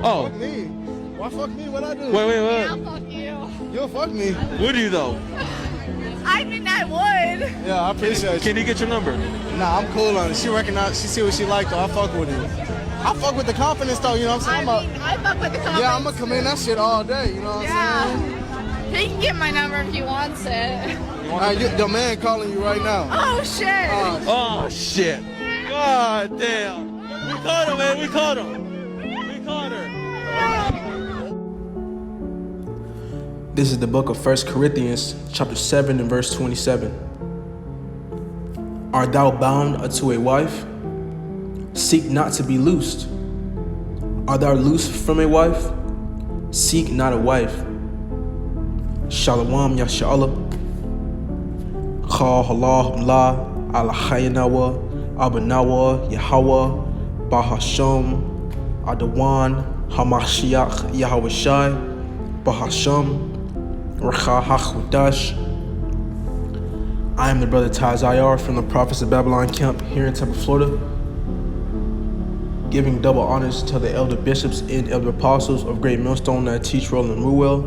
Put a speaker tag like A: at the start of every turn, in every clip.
A: Oh.
B: Fuck me. Why fuck me? What I do?
A: Wait.
C: I'll fuck you.
B: You'll fuck me.
A: Would you though?
C: I mean, I would.
B: Yeah, I appreciate you.
A: Can you get your number?
B: Nah, I'm cool on it. She recognize, she see what she like though. I fuck with it. I fuck with the confidence though, you know what I'm saying?
C: I fuck with the comments.
B: Yeah, I'ma commend that shit all day, you know what I'm saying?
C: He can get my number if he wants it.
B: Your man calling you right now.
C: Oh, shit.
A: Oh shit. God damn. We caught him, man. We caught him. We caught her.
D: This is the book of 1 Corinthians, chapter 7 and verse 27. Art thou bound unto a wife? Seek not to be loosed. Art thou loosed from a wife? Seek not a wife. Shalom Yashallah. Kha Allah La Al Haynawa Abanawa Yahweh Bahasham Adawan Hamashiach Yahweh Shai Bahasham Rakha Hachudash. I am the brother Ty Zayar from the Prophets of Babylon camp here in Tampa, Florida, giving double honors to the elder bishops and elder apostles of Great Millstone that teach, roll, and rule well.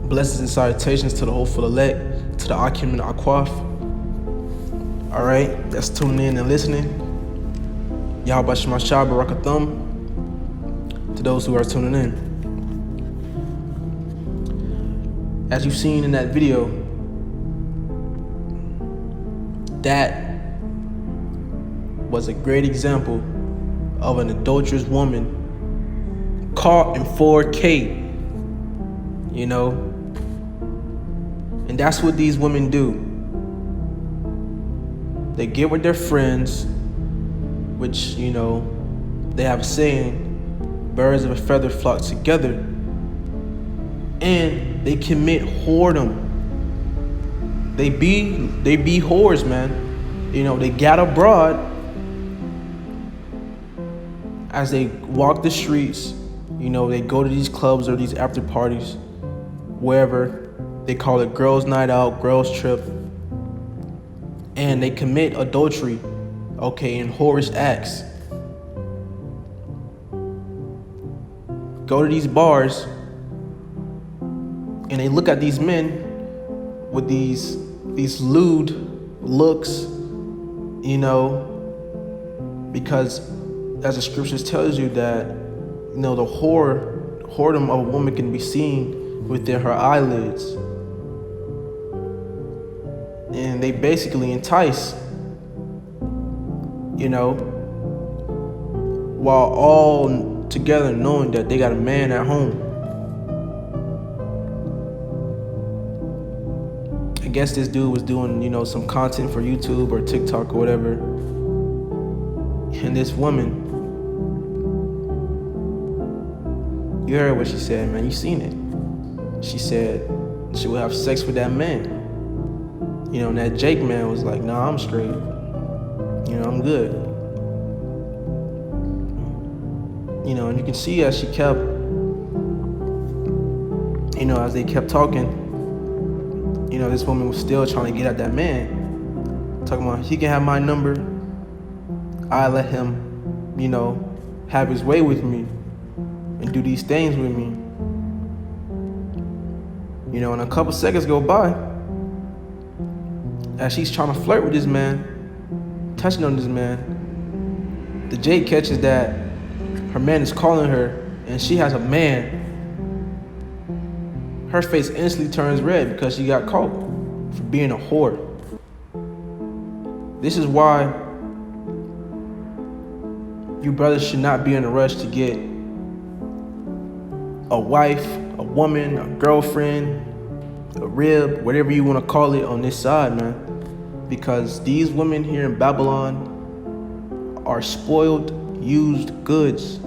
D: Blessings and salutations to the hopeful elect, to the Akim and Akwaf. Alright, that's tuning in and listening. Yahweh Shema Shah Barakathum to those who are tuning in. As you've seen in that video, that was a great example of an adulterous woman caught in 4K, you know? And that's what these women do. They get with their friends, which, you know, they have a saying, birds of a feather flock together, and they commit whoredom. They be whores, man. You know, they got abroad as they walk the streets. You know, they go to these clubs or these after parties, wherever. They call it girls' night out, girls' trip. And they commit adultery, okay, in whorish acts. Go to these bars and they look at these men with these lewd looks, you know, because as the scriptures tells you that, you know, the whoredom of a woman can be seen within her eyelids. And they basically entice, you know, while all together knowing that they got a man at home. I guess this dude was doing, you know, some content for YouTube or TikTok or whatever. And this woman, you heard what she said, man. You seen it. She said she would have sex with that man. You know, and that Jake man was like, nah, I'm straight. You know, I'm good. You know, and you can see as she kept, you know, as they kept talking, you know, this woman was still trying to get at that man. Talking about, he can have my number. I let him, you know, have his way with me and do these things with me. You know, and a couple seconds go by as she's trying to flirt with this man, touching on this man. The Jake catches that her man is calling her and she has a man. Her face instantly turns red because she got caught for being a whore. This is why you brothers should not be in a rush to get a wife, a woman, a girlfriend, a rib, whatever you want to call it on this side, man. Because these women here in Babylon are spoiled, used goods.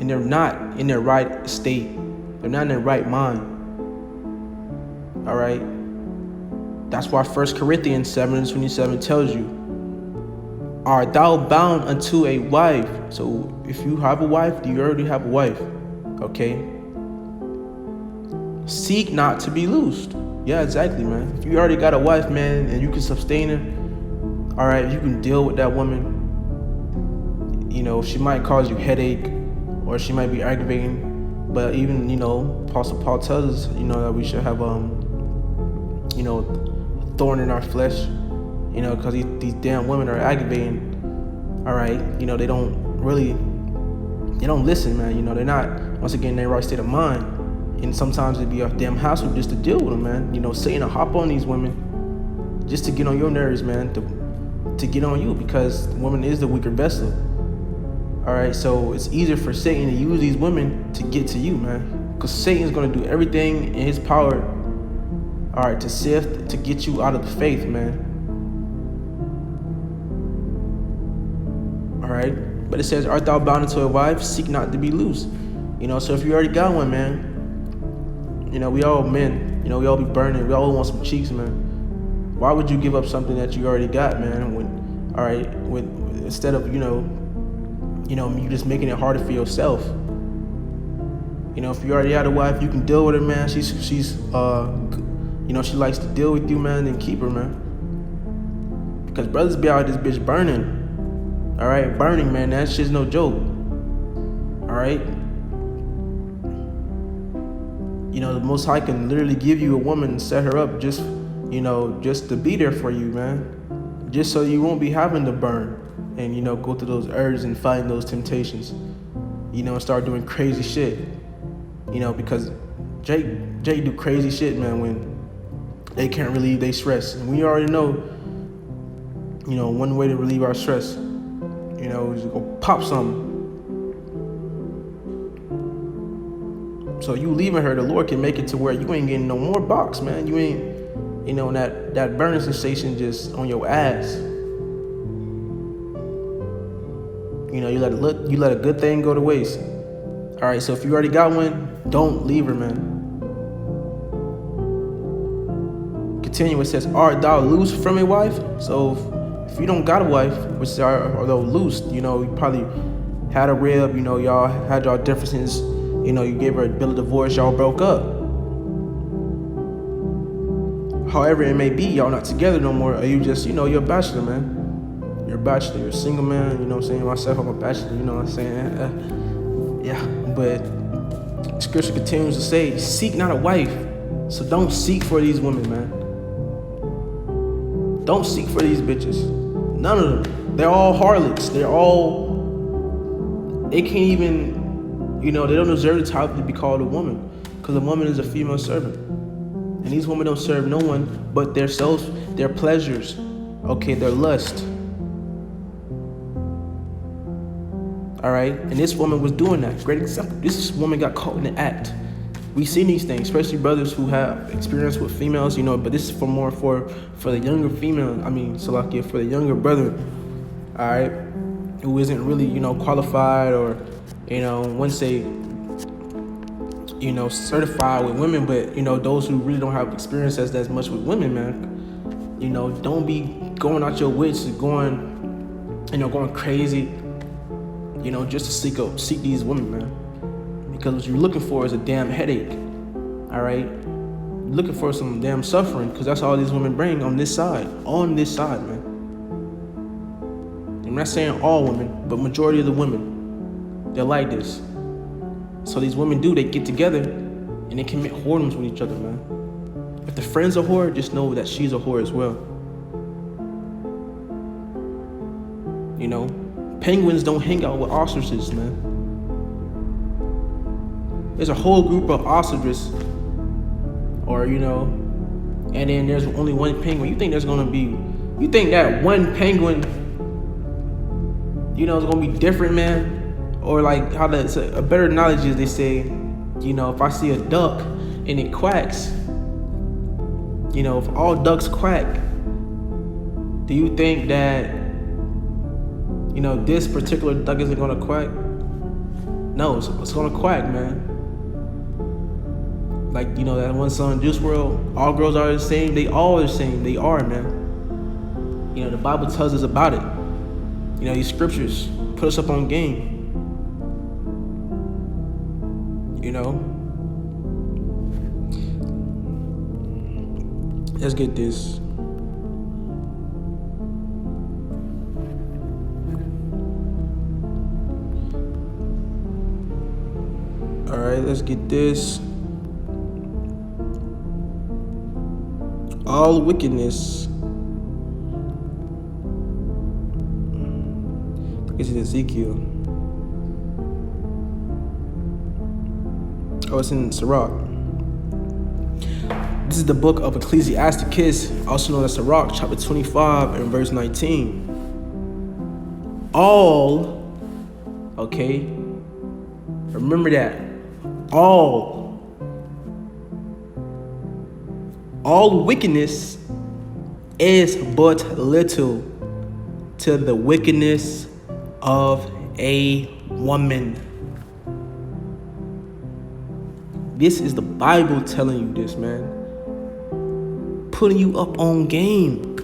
D: And they're not in their right state. They're not in their right mind. All right? That's why 1 Corinthians 7:27 tells you, art thou bound unto a wife? So if you have a wife, do you already have a wife? Okay? Seek not to be loosed. Yeah, exactly, man. If you already got a wife, man, and you can sustain her, all right, you can deal with that woman. You know, she might cause you headache or she might be aggravating. But even, Apostle Paul tells us, that we should have, thorn in our flesh, because these damn women are aggravating. All right, they don't listen, man. They're not, once again, in their right state of mind. And sometimes it'd be a damn hassle just to deal with them, man. Satan will hop on these women just to get on your nerves, man, to get on you, because the woman is the weaker vessel. All right, so it's easier for Satan to use these women to get to you, man, because Satan's going to do everything in his power, all right, to sift, to get you out of the faith, man. All right, but it says, art thou bound unto a wife? Seek not to be loose. So if you already got one, man, we all men, we all be burning. We all want some cheeks, man. Why would you give up something that you already got, man? Instead of, you just making it harder for yourself. If you already had a wife, you can deal with her, man. She's she likes to deal with you, man, then keep her, man. Because brothers be out this bitch burning. All right, burning, man. That shit's no joke. All right. The Most High can literally give you a woman and set her up just to be there for you, man. Just so you won't be having to burn and, go through those urges and fighting those temptations, and start doing crazy shit, because Jake do crazy shit, man, when they can't relieve their stress. And we already know, one way to relieve our stress, is to go pop something. So you leaving her, the Lord can make it to where you ain't getting no more box, man. You ain't, that burning sensation just on your ass. You let a good thing go to waste. All right, so if you already got one, don't leave her, man. Continue, it says, art thou loose from a wife? So if you don't got a wife, which are though loose, you probably had a rib, y'all had y'all differences, you gave her a bill of divorce, y'all broke up. However it may be, y'all not together no more, or you just, you're a bachelor, man. You're a bachelor, you're a single man, you know what I'm saying? Myself, I'm a bachelor, you know what I'm saying? Yeah, but scripture continues to say, seek not a wife. So don't seek for these women, man. Don't seek for these bitches. None of them. They're all harlots. They can't even, they don't deserve the title to be called a woman, because a woman is a female servant. And these women don't serve no one but their self, their pleasures, okay, their lust. All right, and this woman was doing that. Great example. This woman got caught in the act. We see these things, especially brothers who have experience with females, but this is for the younger female. For the younger brother, all right, who isn't really, qualified or, once they, certified with women, but, those who really don't have experience as much with women, man. Don't be going out your wits and going crazy, just to seek these women, man. Because what you're looking for is a damn headache, all right? You're looking for some damn suffering, because that's all these women bring on this side, man. I'm not saying all women, but majority of the women, they're like this. So these women they get together and they commit whoredoms with each other, man. If the friend's a whore, just know that she's a whore as well. Penguins don't hang out with ostriches, man. There's a whole group of ostriches, or, and then there's only one penguin. You think that one penguin, is gonna be different, man? Or like how a better analogy is, they say, if I see a duck and it quacks, if all ducks quack, do you think that, this particular duck isn't gonna quack? No, it's gonna quack, man. Like, that one song, Juice WRLD, all girls are the same. They all are the same. They are, man. The Bible tells us about it. These scriptures put us up on game. Let's get this. All right, let's get this. All wickedness. Is it Ezekiel? Oh, it's in Sirach. This is the book of Ecclesiasticus, also known as Sirach, chapter 25 and verse 19. All, okay, remember that. All wickedness is but little to the wickedness of a woman. This is the Bible telling you this, man. Putting you up on game.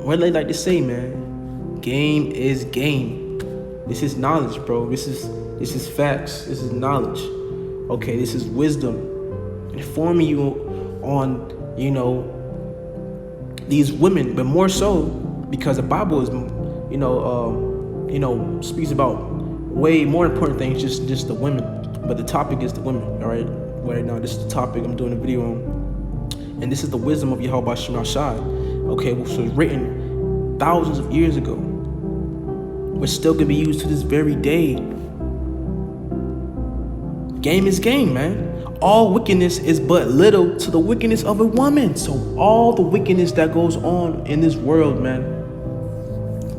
D: What do they like to say, man? Game is game. This is knowledge, bro. This is facts. This is knowledge. Okay, this is wisdom. Informing you on, these women, but more so because the Bible is, speaks about way more important things, just the women. But the topic is the women, all right? Right now, this is the topic I'm doing a video on. And this is the wisdom of Yahweh Shem Shai. Okay, which was written thousands of years ago, which still can be used to this very day. Game is game, man. All wickedness is but little to the wickedness of a woman. So all the wickedness that goes on in this world, man,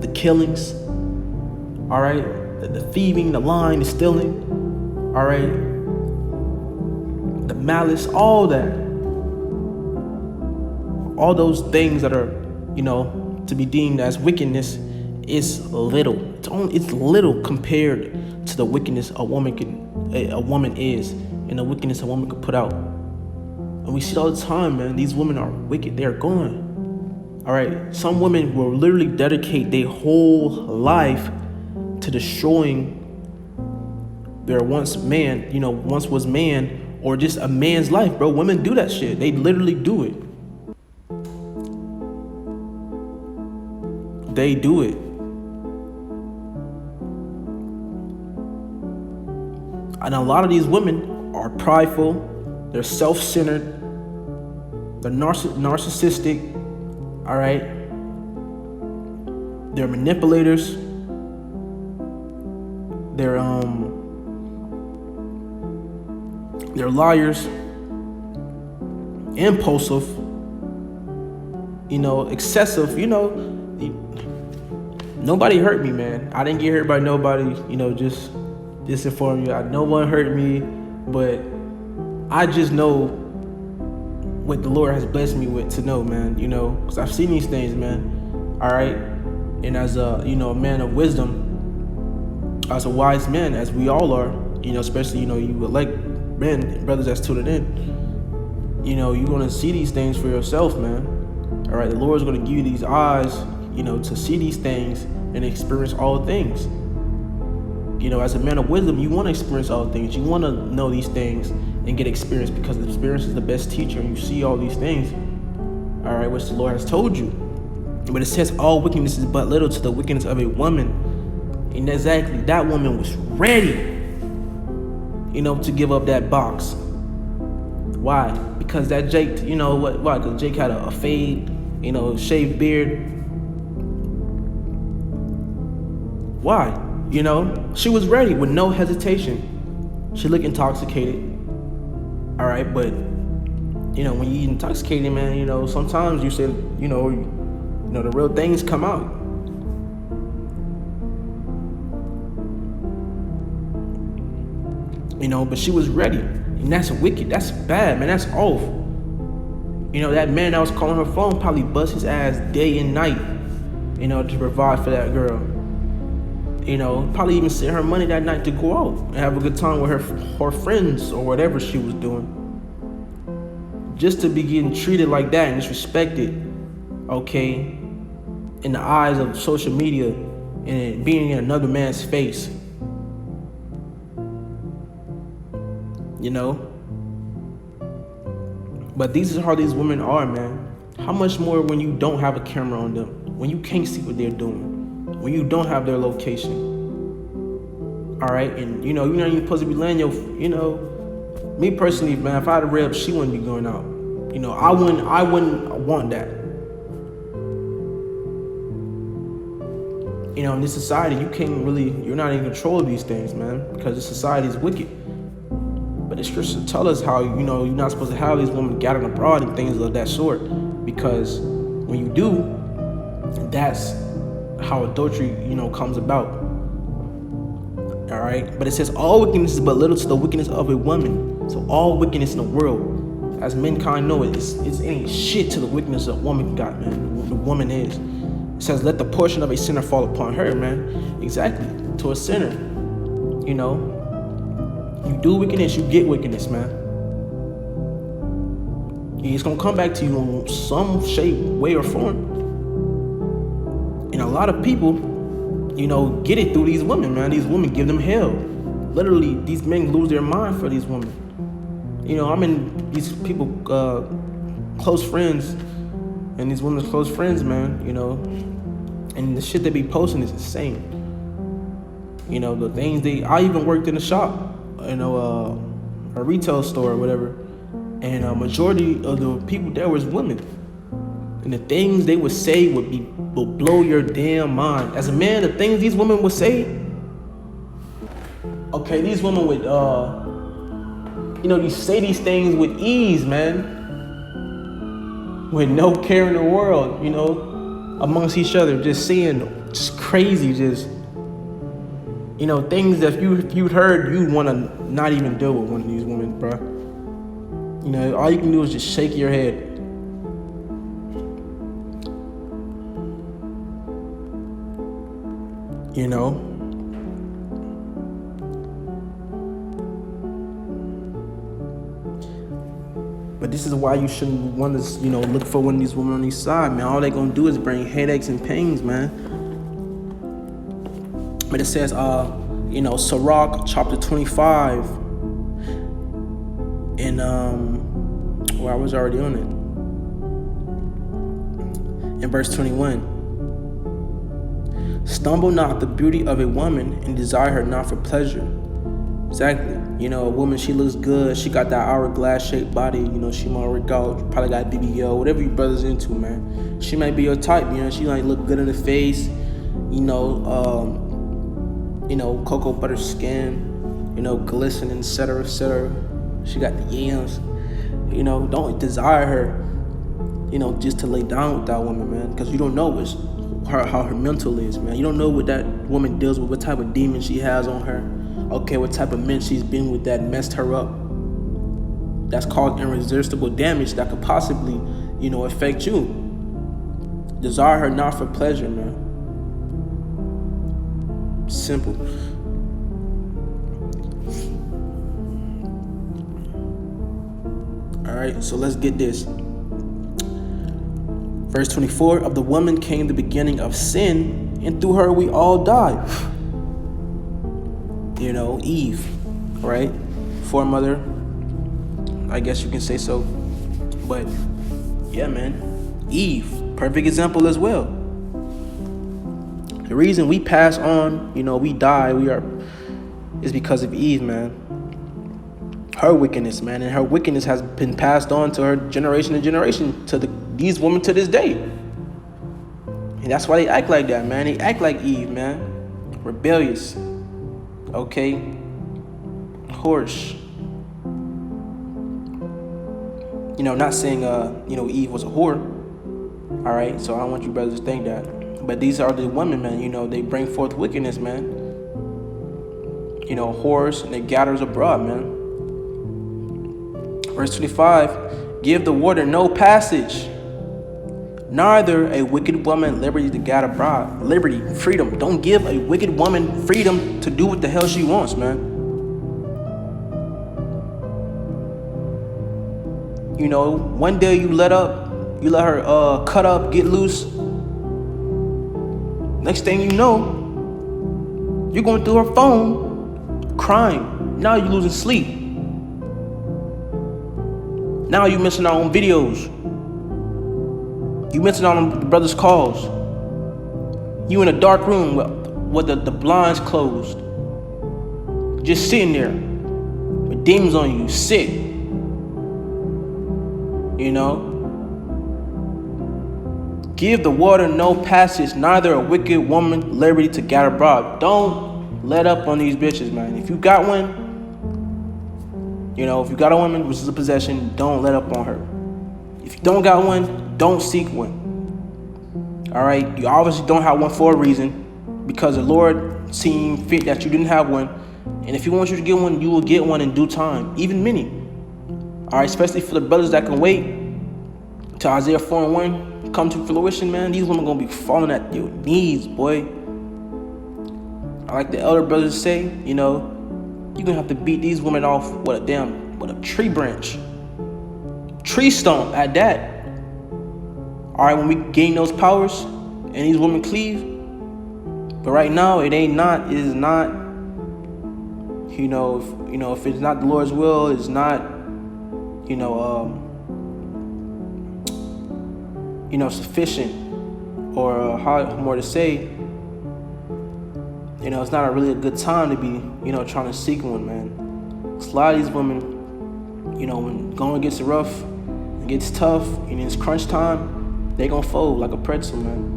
D: the killings, all right, the thieving, the lying, the stealing, all right, the malice, all that, all those things that are, to be deemed as wickedness is little. It's little compared to the wickedness a woman is, and the wickedness a woman could put out. And we see it all the time, man. These women are wicked. They're gone. All right. Some women will literally dedicate their whole life to destroying their once was man, or just a man's life, bro. Women do that shit. They literally do it. They do it. And a lot of these women are prideful, they're self-centered, they're narcissistic, all right? They're manipulators, they're liars, impulsive, excessive, nobody hurt me, man. I didn't get hurt by nobody, just inform you. No one hurt me, but I just know what the Lord has blessed me with to know, man, because I've seen these things, man, all right? And as a, a man of wisdom, as a wise man, as we all are, especially, you elect men, brothers that's tuning in, you're going to see these things for yourself, man, all right? The Lord's going to give you these eyes, to see these things and experience all things. As a man of wisdom, you want to experience all things. You want to know these things and get experience, because the experience is the best teacher, and you see all these things, all right, which the Lord has told you. But it says all wickedness is but little to the wickedness of a woman. And exactly, that woman was ready, to give up that box. Why? Because that Jake, why? Because Jake had a fade, shaved beard. Why? She was ready with no hesitation. She looked intoxicated. All right, but when you intoxicated, man, sometimes you say, the real things come out. But she was ready, and that's wicked. That's bad, man. That's off. That man that was calling her phone probably bust his ass day and night, to provide for that girl. Probably even sent her money that night to go out and have a good time with her friends or whatever she was doing. Just to be getting treated like that and disrespected, okay, in the eyes of social media and being in another man's face. But these are how these women are, man. How much more when you don't have a camera on them, when you can't see what they're doing, when you don't have their location. All right, and you're not even supposed to be letting your, me personally, man, if I had a rib, she wouldn't be going out. I wouldn't want that. In this society, you're not in control of these things, man, because this society is wicked. But the scriptures tell us how, you're not supposed to have these women gathered abroad and things of that sort, because when you do, that's how adultery, comes about. All right, but it says all wickedness is but little to the wickedness of a woman. So all wickedness in the world, as mankind know it, it's ain't shit to the wickedness a woman got, man. The woman is. It says, let the portion of a sinner fall upon her, man. Exactly, to a sinner. You do wickedness, you get wickedness, man. It's gonna come back to you in some shape, way, or form. And a lot of people, get it through these women, man. These women give them hell. Literally, these men lose their mind for these women. I'm in these people, close friends, and these women's close friends, man, and the shit they be posting is insane. The things I even worked in a shop, a retail store or whatever, and a majority of the people there was women. And the things they would say will blow your damn mind. As a man, the things these women would say, okay, these women would, you say these things with ease, man, with no care in the world, amongst each other, just saying just crazy, just, things that if you'd heard, you'd want to not even deal with one of these women, bro. All you can do is just shake your head. But this is why you shouldn't want to, look for one of these women on these side, man. All they gonna do is bring headaches and pains, man. But it says, Sirach chapter 25, and I was already on it. In verse 21. Stumble not the beauty of a woman and desire her not for pleasure. Exactly. A woman, she looks good. She got that hourglass shaped body. She might work out. Probably got BBL, whatever you brothers into, man. She might be your type. She might look good in the face. Cocoa butter skin. Glistening, etc., etc. She got the yams. Don't desire her. Just to lay down with that woman, man, because you don't know how her mental is, man. You don't know what that woman deals with, what type of demon she has on her. Okay, what type of men she's been with that messed her up. That's caused irresistible damage that could possibly, affect you. Desire her not for pleasure, man. Simple. All right, so let's get this. Verse 24, of the woman came the beginning of sin, and through her we all die. Eve, right? Foremother, I guess you can say so. But yeah, man, Eve, perfect example as well. The reason we pass on, we die, is because of Eve, man. Her wickedness, man, and her wickedness has been passed on to her generation to generation, to these women to this day. And that's why they act like that, man. They act like Eve, man. Rebellious. Okay? Whorish. Not saying, Eve was a whore. All right? So I don't want you brothers to think that. But these are the women, man. They bring forth wickedness, man. Whores, and they gathers abroad, man. Verse 25, give the warder no passage, neither a wicked woman liberty to gather abroad. Liberty, freedom. Don't give a wicked woman freedom to do what the hell she wants, man. One day you let her cut up, get loose. Next thing you know, you're going through her phone, crying. Now you're losing sleep. Now you missing out on videos. You missing out on the brother's calls. You in a dark room with the blinds closed. just sitting there with demons on you, sick. You know? Give the water no passage, neither a wicked woman liberty to gather abroad. Don't let up on these bitches, man. If you got one, you know, if you got a woman, which is a possession, don't let up on her. If you don't got one, don't seek one. All right? You obviously don't have one for a reason, because the Lord seen fit that you didn't have one. And if He wants you to get one, you will get one in due time, even many. All right? Especially for the brothers that can wait till Isaiah 4:1 come to fruition, man. These women gonna be falling at your knees, boy. I like the elder brothers say, you know, you're gonna have to beat these women off with a tree branch, tree stump at that. All right, when we gain those powers and these women cleave, but right now it is not. You know, if it's not the Lord's will, it's not. Sufficient, or how more to say. You know, it's not really a good time to be, trying to seek one, man. A lot of these women, when going gets rough, it gets tough, and it's crunch time, they gonna fold like a pretzel, man.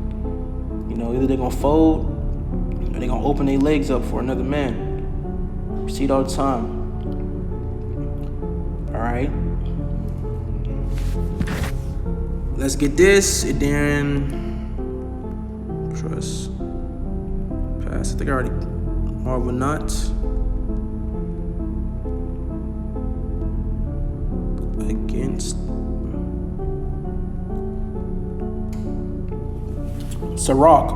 D: Either they gonna fold, or they gonna open their legs up for another man. You see it all the time. All right. Let's get this, and then trust. Pass. I think I already Marvel not. Against Sirach,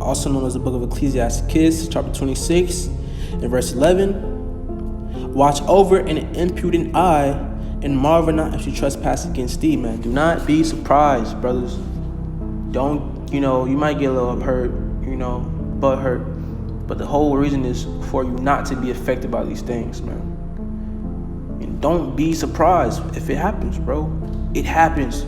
D: also known as the book of Ecclesiastes, chapter 26, and verse 11. Watch over an impudent eye, and marvel not if she trespass against thee, man. Do not be surprised, brothers. Don't, you might get a little hurt, butt hurt. But the whole reason is for you not to be affected by these things, man. And don't be surprised if it happens, bro. It happens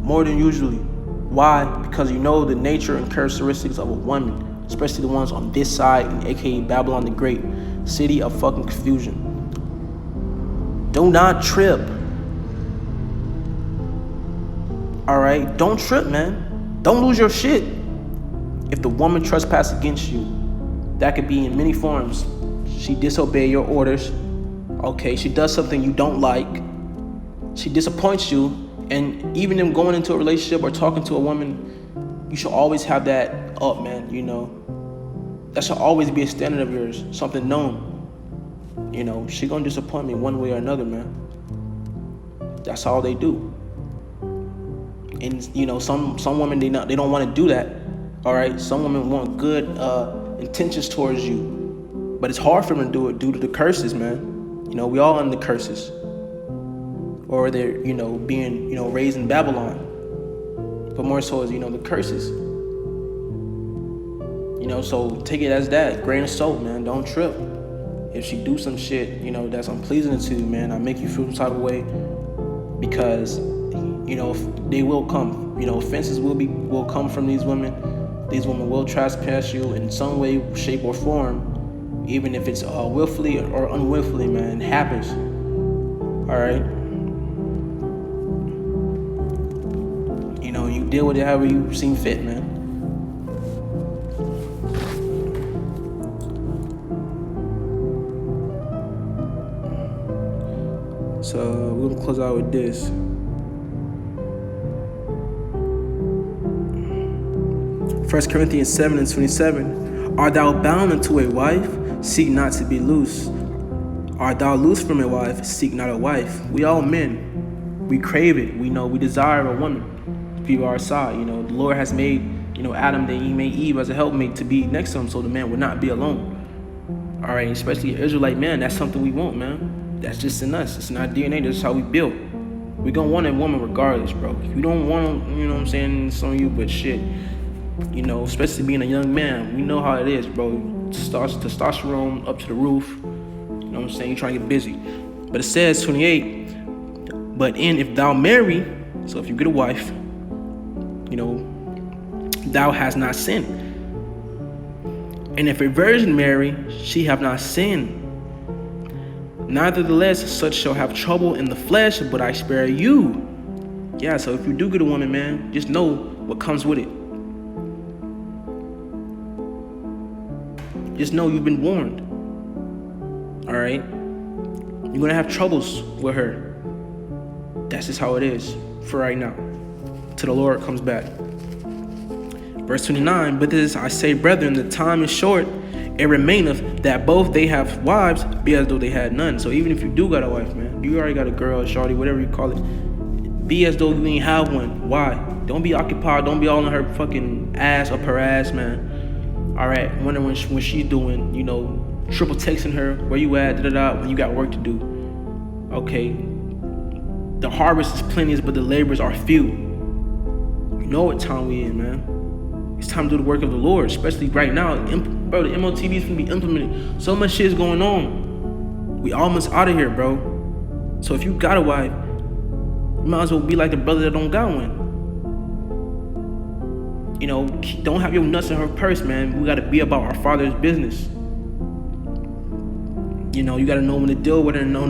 D: more than usually. Why? Because you know the nature and characteristics of a woman, especially the ones on this side, aka Babylon the Great, city of fucking confusion. Do not trip. All right? Don't trip, man. Don't lose your shit. If the woman trespasses against you, that could be in many forms. She disobeyed your orders. Okay, she does something you don't like. She disappoints you. And even in going into a relationship or talking to a woman, you should always have that up, man, That should always be a standard of yours, something known. She gonna disappoint me one way or another, man. That's all they do. And some women they don't want to do that. All right, some women want good intentions towards you, but it's hard for them to do it due to the curses, man. We all under curses, or they're being raised in Babylon. But more so is the curses. So take it as that, grain of salt, man. Don't trip. If she do some shit, that's unpleasing to you, man, I make you feel some type of way, because, they will come. Offenses will come from these women. These women will trespass you in some way, shape, or form, even if it's willfully or unwillfully, man. It happens. All right. You deal with it however you seem fit, man. So we're gonna close out with this. 1 Corinthians 7:27. Art thou bound unto a wife? Seek not to be loose. Art thou loose from a wife? Seek not a wife. We all men. We crave it. We desire a woman to be by our side. The Lord has made, Adam that He made Eve as a helpmate to be next to him, so the man would not be alone. All right, especially an Israelite man, that's something we want, man. That's just in us. It's in our DNA. That's how we built. We gonna want a woman regardless, bro. If you don't want, it's on you, but shit. Especially being a young man, we know how it is, bro. Testosterone up to the roof. You're trying to get busy. But it says, 28, but if thou marry, so if you get a wife, thou hast not sinned. And if a virgin marry, she have not sinned. Nevertheless, such shall have trouble in the flesh, but I spare you. Yeah, so if you do get a woman, man, just know what comes with it. Just know you've been warned. All right? You're gonna have troubles with her. That's just how it is for right now, till the Lord comes back. Verse 29, but this I say, brethren, the time is short, it remaineth that both they have wives, be as though they had none. So even if you do got a wife, man, you already got a girl, a shorty, whatever you call it, be as though you ain't have one. Why? Don't be occupied. Don't be all in her fucking ass up her ass, man. All right, wondering when she's doing, triple texting her, where you at, when you got work to do. Okay. The harvest is plenteous, but the laborers are few. You know what time we in, man. It's time to do the work of the Lord, especially right now. Bro, the MOTV is gonna be implemented. So much shit is going on. We almost out of here, bro. So if you got a wife, you might as well be like the brother that don't got one. Don't have your nuts in her purse, man. We gotta be about our Father's business. You gotta know when to deal with her and know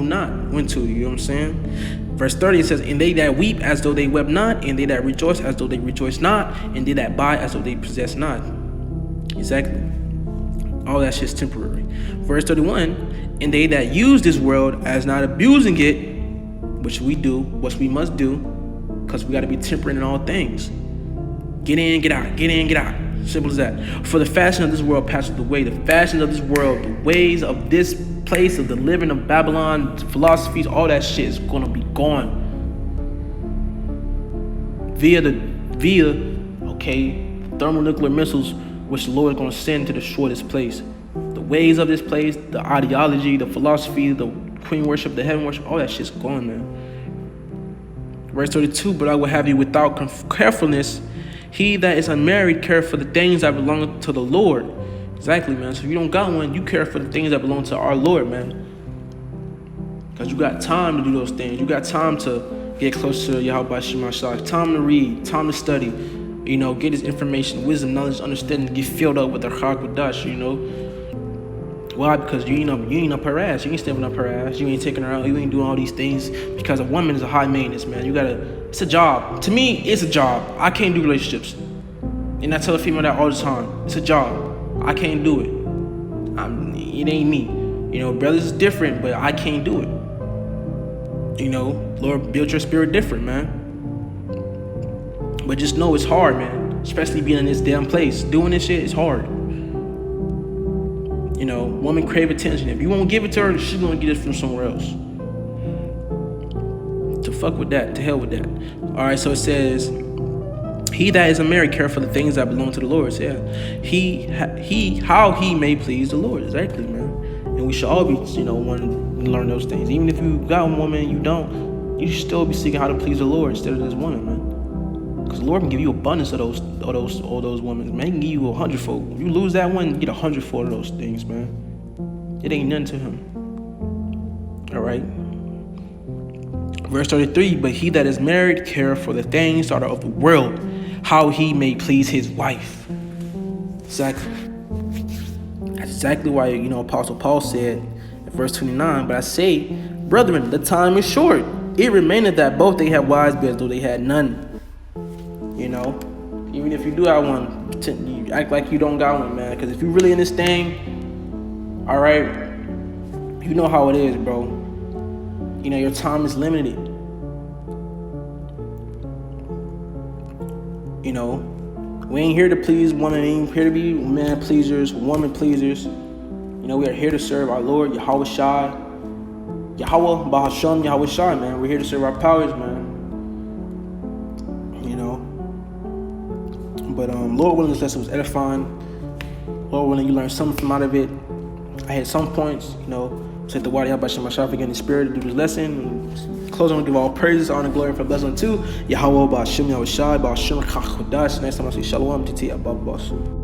D: not when to, you know what I'm saying? Verse 30, it says, and they that weep as though they wept not, and they that rejoice as though they rejoice not, and they that buy as though they possess not. Exactly. All that shit's temporary. Verse 31, and they that use this world as not abusing it, which we do, which we must do, because we got to be temperate in all things. Get in, get out, get in, get out. Simple as that. For the fashion of this world passeth away. The fashion of this world, the ways of this place of the living of Babylon, philosophies, all that shit is gonna be gone. Via thermonuclear missiles, which the Lord is gonna send to destroy this place. The ways of this place, the ideology, the philosophy, the queen worship, the heaven worship, all that shit's gone, man. Verse 32, but I will have you without carefulness. He that is unmarried care for the things that belong to the Lord. Exactly, man. So if you don't got one, you care for the things that belong to our Lord, man. Because you got time to do those things. You got time to get closer to Yahweh Shemashah. Time to read, time to study. Get his information, wisdom, knowledge, understanding, get filled up with the Chagwadash, Why? Because you ain't up her ass. You ain't stepping up her ass. You ain't taking her out. You ain't doing all these things. Because a woman is a high maintenance, man. It's a job. To me, it's a job. I can't do relationships. And I tell a female that all the time. It's a job. I can't do it. It ain't me. Brothers is different, but I can't do it. Lord, build your spirit different, man. But just know it's hard, man. Especially being in this damn place. Doing this shit is hard. Women crave attention. If you won't give it to her, she's gonna get it from somewhere else. To fuck with that. To hell with that. Alright, so it says, he that is unmarried care for the things that belong to the Lord. So yeah. How he may please the Lord. Exactly, man. And we should all be, wanting to learn those things. Even if you got a woman and you don't, you should still be seeking how to please the Lord instead of this woman, man. Because the Lord can give you abundance of all those women. Man, he can give you 100-fold. If you lose that one, you get 100-fold of those things, man. It ain't nothing to him. All right. Verse 33, but he that is married care for the things that are of the world, how he may please his wife. Exactly. That's exactly why, Apostle Paul said in verse 29, but I say, brethren, the time is short. It remaineth that both they have wives, be as though they had none. Even if you do have one, you act like you don't got one, man. Because if you really in this thing, all right, you know how it is, bro. Your time is limited. We ain't here to please women. We ain't here to be man pleasers, woman pleasers. We are here to serve our Lord, Yahweh Shai. Yahweh, Bahasham, Yahweh Shai, man. We're here to serve our powers, man. But Lord willing, this lesson was edifying. Lord willing, you learned something from out of it. I had some points, Say the word Yahweh Shemashah again in spirit to do this lesson. Close on, give all praises, honor, glory for blessing to Yahweh Ba'Shem Yahweh Shai Ba'Shem Chachadash. Next time I say Shalom, Titi Abba Basu.